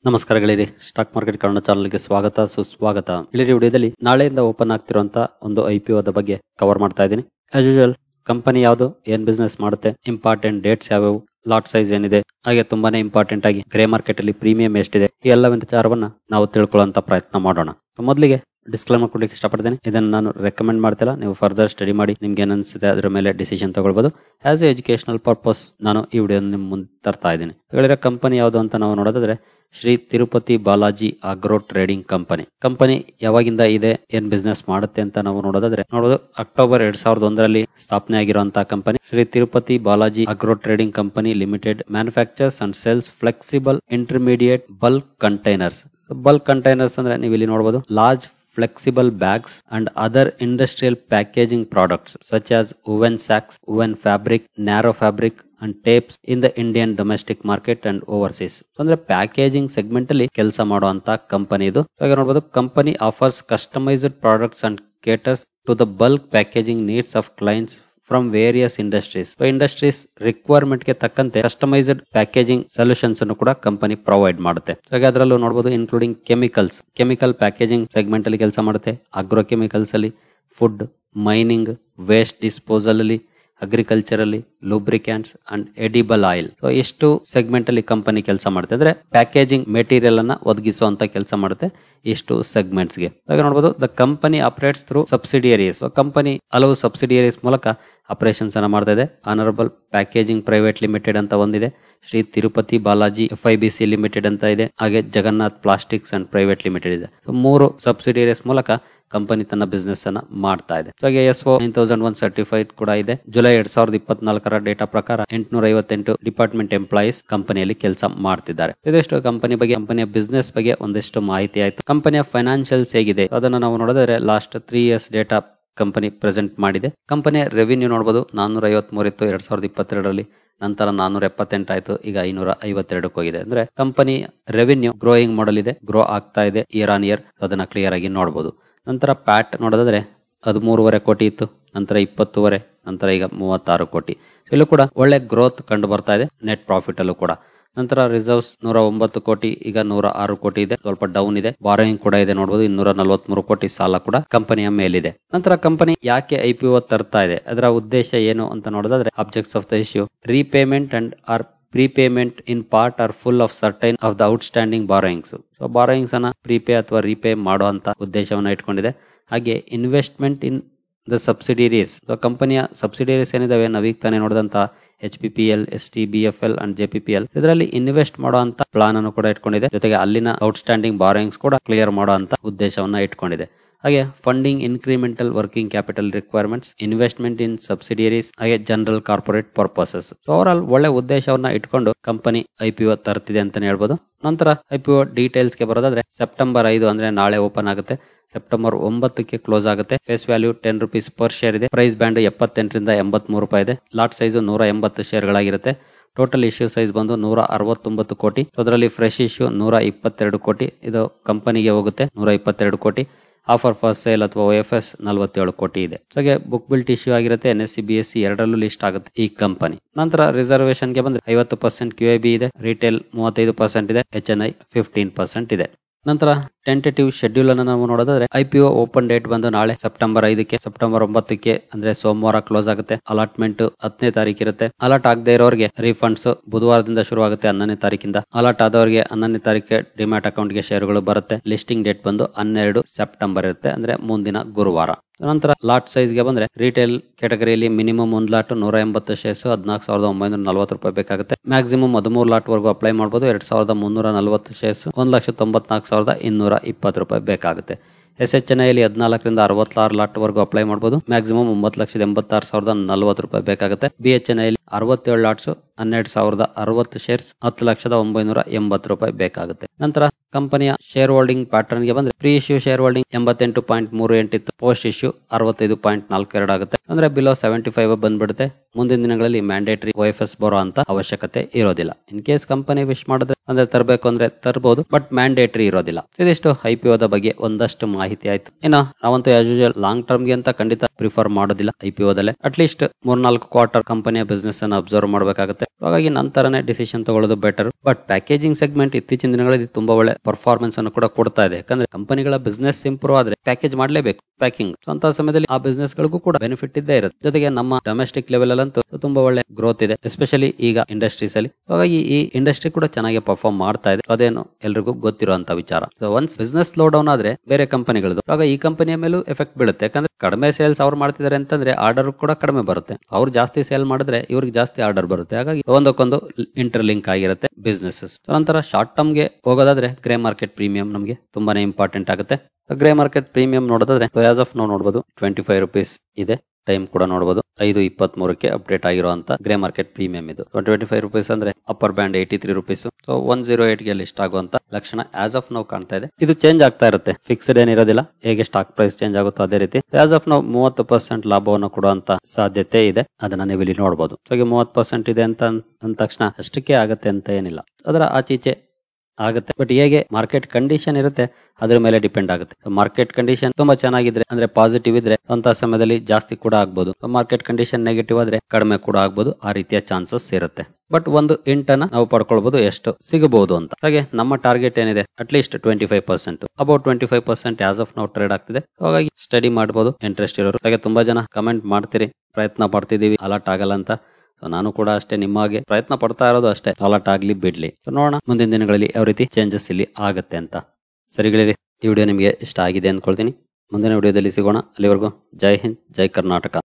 ನಮಸ್ಕಾರ ಗೆಳೆಯರಿ, stock market Kannada ಚಾನಲ್ಗೆ ಸ್ವಾಗತ ಸುಸ್ವಾಗತ. ಗೆಳೆಯರಿ, ವಿಡಿಯೋದಲ್ಲಿ ನಾಳೆಯಿಂದ ಓಪನ್ ಆಗ್ತಿರುವಂತ ಒಂದು IPO ಬಗ್ಗೆ ಕವರ್ ಮಾಡ್ತಾ ಇದ್ದೀನಿ. ಆಸ್ ಯೂಶುವಲ್ ಕಂಪನಿ ಯಾವುದು, ಏನ್ ಬಿಸ್ನೆಸ್ ಮಾಡುತ್ತೆ, ಇಂಪಾರ್ಟೆಂಟ್ ಡೇಟ್ಸ್ ಯಾವ್ಯಾವು, ಲಾಟ್ ಸೈಜ್ ಏನಿದೆ, ಹಾಗೆ ತುಂಬಾನೇ ಇಂಪಾರ್ಟೆಂಟ್ ಆಗಿ ಗ್ರೇ ಮಾರ್ಕೆಟ್ ಅಲ್ಲಿ ಪ್ರೀಮಿಯಂ ಎಷ್ಟಿದೆ, ಈ ಎಲ್ಲ ವಿಚಾರವನ್ನ ನಾವು ತಿಳ್ಕೊಳ್ಳುವಂತ ಪ್ರಯತ್ನ ಮಾಡೋಣ. ಮೊದಲಿಗೆ ಡಿಸ್ಕ್ಲೇಮರ್ ಕೊಡ್ಲಿಕ್ಕೆ ಇಷ್ಟಪಡ್ತೇನೆ. ಇದನ್ನು ನಾನು ರೆಕಮೆಂಡ್ ಮಾಡ್ತಿಲ್ಲ, ನೀವು ಫರ್ದರ್ ಸ್ಟಡಿ ಮಾಡಿ ನಿಮ್ಗೆ ಏನ್ ಅನ್ಸುತ್ತೆ ಅದರ ಮೇಲೆ ಡಿಸಿಷನ್ ತಗೊಳ್ಬಹುದು. ಆಸ್ ಎ ಎಜುಕೇಶನಲ್ ಪರ್ಪಸ್ ನಾನು ಈ ವಿಡಿಯೋ ನಿಮ್ ಮುಂದೆ ತರ್ತಾ ಇದ್ದೀನಿ. ಹೇಳಿರೋ ಕಂಪನಿ ಯಾವುದು ಅಂತ ನಾವು ನೋಡೋದಾದ್ರೆ Shri Tirupati Balaji agro trading company ಯಾವಾಗಿಂದ ಇದೆ, ಏನ್ ಬಿಸ್ನೆಸ್ ಮಾಡುತ್ತೆ ಅಂತ ನಾವು ನೋಡೋದಾದ್ರೆ ಅಕ್ಟೋಬರ್ 2001ರಲ್ಲಿ ಸ್ಥಾಪನೆ ಆಗಿರುವಂತಹ company. Shri Tirupati Balaji agro trading company limited manufacturers and sales flexible intermediate bulk containers. Bulk containers ಅಂದ್ರೆ ನೀವು ಇಲ್ಲಿ ನೋಡಬಹುದು large flexible bags and other industrial packaging products such as woven sacks, woven fabric, narrow fabric and tapes in the Indian domestic market and overseas. ಅಂದ್ರೆ packaging segment ಅಲ್ಲಿ ಕೆಲಸ ಮಾಡುವಂತ company ಇದು. ಹಾಗೆ ನೋಡಬಹುದು company offers customized products and caters to the bulk packaging needs of clients from various industries. Industries requirement ಗೆ ತಕ್ಕಂತೆ customised packaging solutions ಅನ್ನು ಕೂಡ ಕಂಪನಿ ಪ್ರೊವೈಡ್ ಮಾಡುತ್ತೆ. ಹಾಗೆ ಅದರಲ್ಲೂ ನೋಡಬಹುದು ಇನ್ಕ್ಲೂಡಿಂಗ್ ಕೆಮಿಕಲ್ ಪ್ಯಾಕೇಜಿಂಗ್ ಸೆಗ್ಮೆಂಟ್ ಅಲ್ಲಿ ಕೆಲಸ ಮಾಡುತ್ತೆ. ಅಗ್ರೋ ಕೆಮಿಕಲ್ಸ್ ಅಲ್ಲಿ, ಫುಡ್, ಮೈನಿಂಗ್, ವೇಸ್ಟ್ ಡಿಸ್ಪೋಸಲ್ ಅಲ್ಲಿ, ಅಗ್ರಿಕಲ್ಚರ್ ಅಲ್ಲಿ, ಲೂಬ್ರಿಕ್ಯಾಂಟ್ಸ್ ಅಂಡ್ ಎಡಿಬಲ್ ಆಯಿಲ್. ಎಷ್ಟು ಸೆಗ್ಮೆಂಟ್ ಅಲ್ಲಿ ಕಂಪನಿ ಕೆಲಸ ಮಾಡುತ್ತೆ ಅಂದ್ರೆ ಪ್ಯಾಕೇಜಿಂಗ್ ಮೆಟೀರಿಯಲ್ ಅನ್ನ ಒದಗಿಸುವಂತ ಕೆಲಸ ಮಾಡುತ್ತೆ ಇಷ್ಟು ಸೆಗ್ಮೆಂಟ್ಸ್ ಗೆ. ಹಾಗೆ ನೋಡಬಹುದು the company operates through ಸಬ್ಸಿಡಿಯರೀಸ್. Company ಹಲವು ಸಬ್ಸಿಡಿಯರೀಸ್ ಮೂಲಕ ಆಪರೇಷನ್ಸ್ ಅನ್ನ ಮಾಡ್ತಾ ಇದೆ. ಆನರಬಲ್ ಪ್ಯಾಕೇಜಿಂಗ್ ಪ್ರೈವೇಟ್ ಲಿಮಿಟೆಡ್ ಅಂತ ಒಂದಿದೆ, ಶ್ರೀ ತಿರುಪತಿ ಬಾಲಾಜಿ FIBC ಲಿಮಿಟೆಡ್ ಅಂತ ಇದೆ, ಹಾಗೆ Jagannath plastics and private limited ಇದೆ. ಮೂರು ಸಬ್ಸಿಡಿಯರೀಸ್ ಮೂಲಕ ಕಂಪನಿ ತನ್ನ ಬಿಸ್ನೆಸ್ ಅನ್ನ ಮಾಡ್ತಾ ಇದೆ. ಹಾಗೆ ISO 9001 ಸರ್ಟಿಫೈಡ್ ಕೂಡ ಇದೆ. ಜುಲೈ 2024ರ ಡೇಟಾ ಪ್ರಕಾರ 858 ಡಿಪಾರ್ಟ್ಮೆಂಟ್ ಎಂಪ್ಲಾಯೀಸ್ ಕಂಪನಿಯಲ್ಲಿ ಕೆಲಸ ಮಾಡ್ತಿದ್ದಾರೆ. ಇದೆಷ್ಟು ಕಂಪನಿ ಬಗ್ಗೆ, ಕಂಪನಿಯ ಬಿಸ್ನೆಸ್ ಬಗ್ಗೆ ಒಂದಿಷ್ಟು ಮಾಹಿತಿ ಆಯ್ತು. ಕಂಪನಿಯ ಫೈನಾನ್ಷಿಯಲ್ಸ್ ಹೇಗಿದೆ ಅದನ್ನ ನಾವು ನೋಡಿದ್ರೆ last 3 years data company present ಮಾಡಿದೆ. ಕಂಪನಿಯ ರೆವಿನ್ಯೂ ನೋಡಬಹುದು 453 ಇತ್ತು 2022ರಲ್ಲಿ, ನಂತರ 478 ಆಯ್ತು, ಈಗ 552 ಹೋಗಿದೆ. ಅಂದ್ರೆ ಕಂಪನಿ ರೆವಿನ್ಯೂ ಗ್ರೋಯಿಂಗ್ ಮಾಡೆಲ್ ಇದೆ, ಗ್ರೋ ಆಗ್ತಾ ಇದೆ ಇಯರ್ ಆನ್ ಇಯರ್. ಅದನ್ನ ಕ್ಲಿಯರ್ ಆಗಿ ನೋಡಬಹುದು. ನಂತರ ಪ್ಯಾಟ್ ನೋಡೋದಾದ್ರೆ 13.5 ಕೋಟಿ ಇತ್ತು, ನಂತರ 20.5, ನಂತರ ಈಗ 36 ಕೋಟಿ. ಇಲ್ಲೂ ಕೂಡ ಒಳ್ಳೆ ಗ್ರೋತ್ ಕಂಡು ಬರ್ತಾ ಇದೆ ನೆಟ್ ಪ್ರಾಫಿಟ್ ಅಲ್ಲೂ ಕೂಡ. ನಂತರ ರಿಸರ್ವ್ಸ್ 109 ಕೋಟಿ, ಈಗ 106 ಕೋಟಿ ಇದೆ, ಸ್ವಲ್ಪ ಡೌನ್ ಇದೆ. ಬಾರೋಯಿಂಗ್ ಕೂಡ ಇದೆ ನೋಡಬಹುದು 243 ಕೋಟಿ ಸಾಲ ಕೂಡ ಕಂಪನಿಯ ಮೇಲಿದೆ. ನಂತರ ಕಂಪನಿ ಯಾಕೆ IPO ತರ್ತಾ ಇದೆ, ಅದರ ಉದ್ದೇಶ ಏನು ಅಂತ ನೋಡೋದಾದ್ರೆ objects of the issue repayment and or prepayment in part or full of certain of the outstanding borrowings. Borrowings ಅನ್ನ ಪ್ರೀಪೇ ಅಥವಾ ರೀಪೇ ಮಾಡುವಂತ ಉದ್ದೇಶವನ್ನ ಇಟ್ಕೊಂಡಿದೆ. ಹಾಗೆ ಇನ್ವೆಸ್ಟ್ಮೆಂಟ್ ಇನ್ ದ ಸಬ್ಸಿಡಿಯರೀಸ್. ಕಂಪನಿಯ ಸಬ್ಸಿಡಿಯರೀಸ್ ಏನಿದಾವೆ ನಾವೀಗ ತಾನೇ ನೋಡಿದಂತ HPPL, STBFL ಅಂಡ್ JPPL, ಇದರಲ್ಲಿ ಇನ್ವೆಸ್ಟ್ ಮಾಡುವಂತ ಪ್ಲಾನ್ ಅನ್ನು ಕೂಡ ಇಟ್ಕೊಂಡಿದೆ. ಜೊತೆಗೆ ಅಲ್ಲಿನ ಔಟ್ಸ್ಟ್ಯಾಂಡಿಂಗ್ ಬಾರೋಯಿಂಗ್ಸ್ ಕೂಡ ಕ್ಲಿಯರ್ ಮಾಡುವಂತ ಉದ್ದೇಶವನ್ನ ಇಟ್ಕೊಂಡಿದೆ. ಹಾಗೆ funding incremental working capital requirements, investment in subsidiaries, ಹಾಗೆ general corporate purposes. Overall ಒಳ್ಳೆ ಉದ್ದೇಶವನ್ನ ಇಟ್ಕೊಂಡು ಕಂಪನಿ IPO ತರ್ತಿದೆ ಅಂತಾನೆ ಹೇಳ್ಬೋದು. ನಂತರ IPO ಡೀಟೇಲ್ಸ್ ಗೆ ಬರೋದಾದ್ರೆ ಸೆಪ್ಟೆಂಬರ್ 5 ಅಂದ್ರೆ ನಾಳೆ ಓಪನ್ ಆಗುತ್ತೆ, ಸೆಪ್ಟೆಂಬರ್ 9ಕ್ಕೆ ಕ್ಲೋಸ್ ಆಗುತ್ತೆ. Face value 10 rupees per share ಇದೆ. ಪ್ರೈಸ್ ಬ್ಯಾಂಡ್ 78ರಿಂದ 83 ರೂಪಾಯಿ ಇದೆ. ಲಾಟ್ ಸೈಜ್ 180 ಶೇರ್ಗಳಾಗಿರುತ್ತೆ. ಟೋಟಲ್ ಇಶ್ಯೂ ಸೈಜ್ ಬಂದು 169 ಕೋಟಿ. ಅದರಲ್ಲಿ ಫ್ರೆಶ್ ಇಶ್ಯೂ 122 ಕೋಟಿ. ಇದು ಕಂಪನಿಗೆ ಹೋಗುತ್ತೆ 122 ಕೋಟಿ. ಆಫರ್ ಫಾರ್ ಸೇಲ್ ಅಥವಾ OFS 47 ಕೋಟಿ ಇದೆ. ಹಾಗೆ ಬುಕ್ ಬಿಲ್ಟ್ ಇಶ್ಯೂ ಆಗಿರುತ್ತೆ. NSE BSE ಎರಡರಲ್ಲೂ ಲಿಸ್ಟ್ ಆಗುತ್ತೆ ಈ ಕಂಪನಿ. ನಂತರ ರಿಸರ್ವೇಶನ್ ಗೆ ಬಂದ್ರೆ 50% QIB ಇದೆ, ರಿಟೇಲ್ 35% ಇದೆ, HNI 15% ಇದೆ. ನಂತರ ಟೆಂಟೇಟಿವ್ ಶೆಡ್ಯೂಲ್ ಅನ್ನು ನಾವು ನೋಡೋದಾದ್ರೆ IPO ಓಪನ್ ಡೇಟ್ ಬಂದು ನಾಳೆ ಸೆಪ್ಟೆಂಬರ್ 5ಕ್ಕೆ, ಸೆಪ್ಟೆಂಬರ್ 9ಕ್ಕೆ ಅಂದ್ರೆ ಸೋಮವಾರ ಕ್ಲೋಸ್ ಆಗುತ್ತೆ. ಅಲಾಟ್ಮೆಂಟ್ 10ನೇ ತಾರೀಕು ಇರುತ್ತೆ. ಅಲಾಟ್ ಆಗದೆ ಇರೋರಿಗೆ ರೀಫಂಡ್ಸ್ ಬುಧವಾರದಿಂದ ಶುರು ಆಗುತ್ತೆ 11ನೇ ತಾರೀಕಿಂದ. ಅಲಾಟ್ ಆದವರಿಗೆ 11ನೇ ತಾರೀಕಿಗೆ ಡಿಮ್ಯಾಟ್ ಅಕೌಂಟ್ ಗೆ ಶೇರ್ಗಳು ಬರುತ್ತೆ. ಲಿಸ್ಟಿಂಗ್ ಡೇಟ್ ಬಂದು 12 ಸೆಪ್ಟೆಂಬರ್ ಇರುತ್ತೆ, ಅಂದ್ರೆ ಮುಂದಿನ ಗುರುವಾರ. ನಂತರ ಲಾಟ್ ಸೈಜ್ ಗೆ ಬಂದ್ರೆ ರಿಟೇಲ್ ಕ್ಯಾಟಗರಿಯಲ್ಲಿ ಮಿನಿಮಮ್ 1 ಲಾಟ್ 180 ಶೇರ್ಸ್ 14,940 ರೂಪಾಯಿ ಬೇಕಾಗುತ್ತೆ. ಮ್ಯಾಕ್ಸಿಮಮ್ 13 ಲಾಟ್ ವರೆಗೂ ಅಪ್ಲೈ ಮಾಡಬಹುದು. 2,340 ಶೇರ್ಸ್ 1,94,220 ರೂಪಾಯಿ ಬೇಕಾಗುತ್ತೆ. SHNI ಯಲ್ಲಿ 14ರಿಂದ 66 ಲಾಟ್ ವರೆಗೂ ಅಪ್ಲೈ ಮಾಡಬಹುದು. ಮ್ಯಾಕ್ಸಿಮಮ್ 9,86,040 ರೂಪಾಯಿ ಬೇಕಾಗುತ್ತೆ. BHNI ಯಲ್ಲಿ 67 ಲಾಟ್ಸ್ 12,060 ಶೇರ್ಸ್ 10,980 ರೂಪಾಯಿ ಬೇಕಾಗುತ್ತೆ. ನಂತರ ಕಂಪನಿಯ ಶೇರ್ ಹೋಲ್ಡಿಂಗ್ ಪ್ಯಾಟರ್ನ್ ಗೆ ಬಂದ್ರೆ ಪ್ರೀ ಇಶ್ಯೂ ಶೇರ್ ಹೋಲ್ಡಿಂಗ್ 88.38 ಇತ್ತು, ಪೋಸ್ಟ್ ಇಶ್ಯೂ 65.42 ಆಗುತ್ತೆ. ಅಂದ್ರೆ ಬಿಲೋ 75 ಬಂದ್ಬಿಡುತ್ತೆ. ಮುಂದಿನ ದಿನಗಳಲ್ಲಿ ಮ್ಯಾಂಡೇಟರಿ OFS ಬರೋ ಅಂತ ಅವಶ್ಯಕತೆ ಇರೋದಿಲ್ಲ. ಇನ್ ಕೇಸ್ ಕಂಪನಿ ವಿಶ್ ಮಾಡಿದ್ರೆ ಅಂದ್ರೆ ತರಬೇಕು ಅಂದ್ರೆ ತರಬಹುದು, ಬಟ್ ಮ್ಯಾಂಡೇಟರಿ ಇರೋದಿಲ್ಲ. ಇದಿಷ್ಟು IPO ದ ಬಗ್ಗೆ ಒಂದಷ್ಟು ಮಾಹಿತಿ ಆಯ್ತು. ಇನ್ನು ನಾವಂತೂ ಆಸ್ ಯೂಶುವಲ್ ಲಾಂಗ್ ಟರ್ಮ್ ಗೆ ಅಂತ ಖಂಡಿತ ಪ್ರಿಫರ್ ಮಾಡೋದಿಲ್ಲ. IPO ದಲ್ಲೇ ಅಟ್ಲೀಸ್ಟ್ 3-4 ಕ್ವಾರ್ಟರ್ ಕಂಪನಿಯ ಬಿಸ್ನೆಸ್ ಅನ್ನು ಅಬ್ಸರ್ವ್ ಮಾಡಬೇಕಾಗುತ್ತೆ. ಹಾಗಾಗಿ ನಂತರನೇ ಡಿಸಿಷನ್ ತಗೊಳ್ಳೋದು ಬೆಟರ್. ಬಟ್ ಪ್ಯಾಕೇಜಿಂಗ್ ಸೆಗ್ಮೆಂಟ್ ಇತ್ತೀಚಿನ ದಿನಗಳಲ್ಲಿ ತುಂಬಾ ಒಳ್ಳೆ ಪರ್ಫಾರ್ಮೆನ್ಸ್ ಅನ್ನು ಕೂಡ ಕೊಡ್ತಾ ಇದೆ. ಯಾಕಂದ್ರೆ ಕಂಪನಿಗಳ ಬಿಸ್ನೆಸ್ ಇಂಪ್ರೂವ್ ಆದ್ರೆ ಪ್ಯಾಕೇಜ್ ಮಾಡಲೇಬೇಕು. ಪ್ಯಾಕಿಂಗ್ ಅಂತ ಸಮಯದಲ್ಲಿ ಆ ಬಿಸ್ನೆಸ್ ಗಳಿಗೂ ಕೂಡ ಬೆನಿಫಿಟ್ ಇದ್ದೇ ಇರುತ್ತೆ. ಜೊತೆಗೆ ನಮ್ಮ ಡೊಮೆಸ್ಟಿಕ್ ಲೆವೆಲ್ ಅಲ್ಲಂತೂ ತುಂಬಾ ಒಳ್ಳೆ ಗ್ರೋತ್ ಇದೆ, ಎಸ್ಪೆಷಲಿ ಈಗ ಇಂಡಸ್ಟ್ರೀಸ್ ಅಲ್ಲಿ. ಹಾಗಾಗಿ ಈ ಇಂಡಸ್ಟ್ರಿ ಕೂಡ ಚೆನ್ನಾಗಿ ಪರ್ಫಾರ್ಮ್ ಮಾಡ್ತಾ ಇದೆ. ಅದೇನು ಎಲ್ರಿಗೂ ಗೊತ್ತಿರುವಂತ ವಿಚಾರ. ಒನ್ಸ್ ಬಿಸ್ನೆಸ್ ಸ್ಲೋ ಡೌನ್ ಆದ್ರೆ ಬೇರೆ ಕಂಪನಿಗಳದ್ದು ಆಗ ಈ ಕಂಪನಿಯ ಮೇಲೂ ಎಫೆಕ್ಟ್ ಬೀಳುತ್ತೆ. ಯಾಕಂದ್ರೆ ಕಡಿಮೆ ಸೇಲ್ಸ್ ಅವ್ರು ಮಾಡ್ತಿದ್ದಾರೆ ಅಂತಂದ್ರೆ ಆರ್ಡರ್ ಕೂಡ ಕಡಿಮೆ ಬರುತ್ತೆ. ಅವ್ರು ಜಾಸ್ತಿ ಸೇಲ್ ಮಾಡಿದ್ರೆ ಇವ್ರಿಗೆ ಜಾಸ್ತಿ ಆರ್ಡರ್ ಬರುತ್ತೆ. ಹಾಗಾಗಿ ಒಂದಕ್ಕೊಂದು ಇಂಟರ್ ಲಿಂಕ್ ಆಗಿರುತ್ತೆ ಬಿಸ್ನೆಸಸ್. ನಂತರ ಶಾರ್ಟ್ ಟರ್ಮ್ ಗೆ ಹೋಗೋದಾದ್ರೆ ಗ್ರೇ ಮಾರ್ಕೆಟ್ ಪ್ರೀಮಿಯಂ ನಮಗೆ ತುಂಬಾನೇ ಇಂಪಾರ್ಟೆಂಟ್ ಆಗುತ್ತೆ. ಗ್ರೇ ಮಾರ್ಕೆಟ್ ಪ್ರೀಮಿಯಂ ನೋಡೋದಾದ್ರೆ ಆಸ್ ಆಫ್ ನಾವು ನೋಡಬಹುದು 25 ರೂಪೀಸ್ ಇದೆ. ಟೈಮ್ ಕೂಡ ನೋಡಬಹುದು 5:23ಕ್ಕೆ ಅಪ್ಡೇಟ್ ಆಗಿರುವಂತ ಗ್ರೇ ಮಾರ್ಕೆಟ್ ಪ್ರೀಮಿಯಂ ಇದು. 25 ರೂಪೀಸ್ ಅಂದ್ರೆ ಅಪ್ಪರ್ ಬ್ಯಾಂಡ್ 83 ರೂಪೀಸ್. ಸೊ 108 ಗೆ ಲಿಸ್ಟ್ ಆಗುವಂತ ಲಕ್ಷಣ ಆಸ್ ಆಫ್ ನಾವು ಕಾಣ್ತಾ ಇದೆ. ಇದು ಚೇಂಜ್ ಆಗ್ತಾ ಇರುತ್ತೆ, ಫಿಕ್ಸ್ಡ್ ಏನಿರೋದಿಲ್ಲ. ಹೇಗೆ ಸ್ಟಾಕ್ ಪ್ರೈಸ್ ಚೇಂಜ್ ಆಗುತ್ತೋ ಅದೇ ರೀತಿ ಆಸ್ ಆಫ್ ನಾವು 30% ಲಾಭವನ್ನು ಕೊಡುವಂತ ಸಾಧ್ಯತೆ ಇದೆ. ಅದನ್ನ ನೀವು ಇಲ್ಲಿ ನೋಡಬಹುದು. ಸೊ 30% ಇದೆ ಅಂತ ಅಂದ ತಕ್ಷಣ ಅಷ್ಟಕ್ಕೆ ಆಗತ್ತೆ ಅಂತ ಏನಿಲ್ಲ, ಅದರ ಆಚೀಚೆ ಆಗುತ್ತೆ. ಬಟ್ ಹೇಗೆ ಮಾರ್ಕೆಟ್ ಕಂಡೀಷನ್ ಇರುತ್ತೆ ಅದ್ರ ಮೇಲೆ ಡಿಪೆಂಡ್ ಆಗುತ್ತೆ. ಮಾರ್ಕೆಟ್ ಕಂಡೀಷನ್ ತುಂಬಾ ಚೆನ್ನಾಗಿದ್ರೆ ಅಂದ್ರೆ ಪಾಸಿಟಿವ್ ಇದ್ರೆ ಅಂತ ಸಮಯದಲ್ಲಿ ಜಾಸ್ತಿ ಕೂಡ ಆಗ್ಬಹುದು. ಮಾರ್ಕೆಟ್ ಕಂಡೀಷನ್ ನೆಗೆಟಿವ್ ಆದ್ರೆ ಕಡಿಮೆ ಕೂಡ ಆಗ್ಬಹುದು. ಆ ರೀತಿಯ ಚಾನ್ಸಸ್ ಇರುತ್ತೆ. ಬಟ್ ಒಂದು ಇಂಟನ್ನ ನಾವು ಪಡ್ಕೊಳ್ಬಹುದು ಎಷ್ಟು ಸಿಗಬಹುದು ಅಂತ. ಹಾಗೆ ನಮ್ಮ ಟಾರ್ಗೆಟ್ ಏನಿದೆ ಅಟ್ಲೀಸ್ಟ್ 25%, ಅಬೌಟ್ 25% ಆಸ್ ಆಫ್ ನಾವು ಟ್ರೇಡ್ ಆಗ್ತಿದೆ. ಹಾಗಾಗಿ ಸ್ಟಡಿ ಮಾಡಬಹುದು ಇಂಟ್ರೆಸ್ಟ್ ಇರೋರು. ಹಾಗೆ ತುಂಬಾ ಜನ ಕಮೆಂಟ್ ಮಾಡ್ತೀರಿ, ಪ್ರಯತ್ನ ಪಡ್ತಿದೀವಿ, ಅಲರ್ಟ್ ಆಗಲ್ಲ ಅಂತ. ನಾನು ಕೂಡ ಅಷ್ಟೇ ನಿಮ್ಮ ಹಾಗೆ ಪ್ರಯತ್ನ ಪಡ್ತಾ ಇರೋದು ಅಷ್ಟೇ, ಅಲರ್ಟ್ ಆಗ್ಲಿ ಬಿಡ್ಲಿ. ಸೊ ನೋಡೋಣ ಮುಂದಿನ ದಿನಗಳಲ್ಲಿ ಯಾವ ರೀತಿ ಚೇಂಜಸ್ ಇಲ್ಲಿ ಆಗತ್ತೆ ಅಂತ. ಸರಿಗಳಿರಿ, ಈ ವಿಡಿಯೋ ನಿಮಗೆ ಇಷ್ಟ ಆಗಿದೆ ಅಂದ್ಕೊಳ್ತೀನಿ. ಮುಂದಿನ ವಿಡಿಯೋದಲ್ಲಿ ಸಿಗೋಣ. ಅಲ್ಲಿವರೆಗೂ ಜೈ ಹಿಂದ್, ಜೈ ಕರ್ನಾಟಕ.